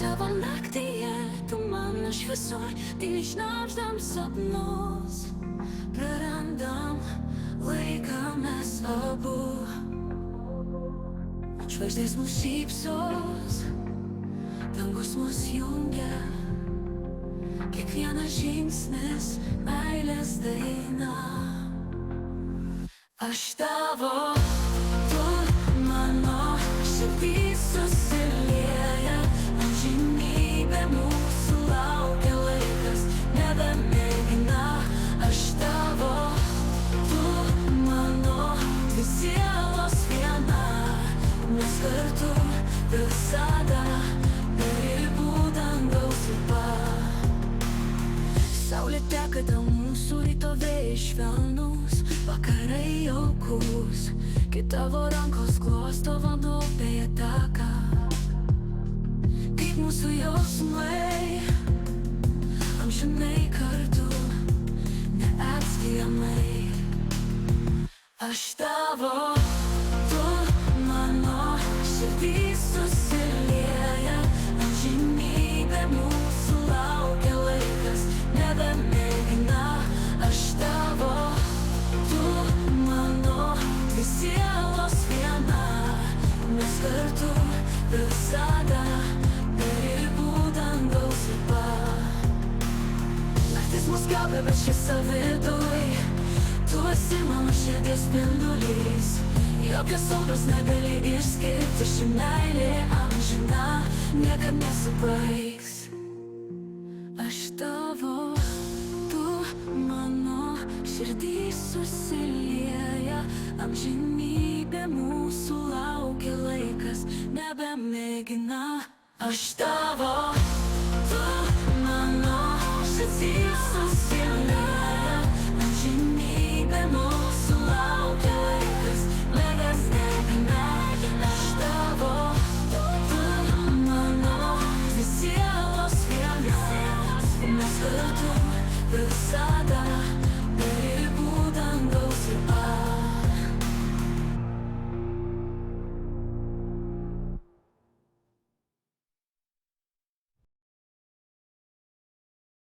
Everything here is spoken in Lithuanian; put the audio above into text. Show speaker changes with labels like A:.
A: tavo naktyje, tu mano šviesoj, tyliai šnabždam sapnus. Prarandam laiką mes abu. Žvaigždės mus šypsos, dangus mus jungia. Kiekvienas žingsnis meilės daina. Aš tavo, tu mano, širdį susilieja. Amžinybė mūsų laukia, laikas nebemėgina. Aš tavo, tu mano, dvi sielos viena. Mes kartu visada be ribų dangaus riba. Saulė teka dėl mūsų, ryto vėjai švelnūs, vakarai jaukus, kai tavo rankos glosto vanduo upėje teka. Kaip mūsų jausmai, amžinai kartu, neatskiriamai. Aš tavo, tu mano, širdį susilieja. Amžinybė mūsų laukia, laikas nebemėgina. Aš tavo, tu mano, dvi sielos viena. Mes kartu visada be ribų dangaus riba. Naktis mus gaubia, bet šviesa viduj. Tu esi mano širdies spindulys. Jokios audros negali išskirti, ši meilė amžina niekad nesibaigs. Aš tavo, tu mano, širdį susilieja. Amžinybė mūsų laukia, laikas nebemėgina. Aš tavo,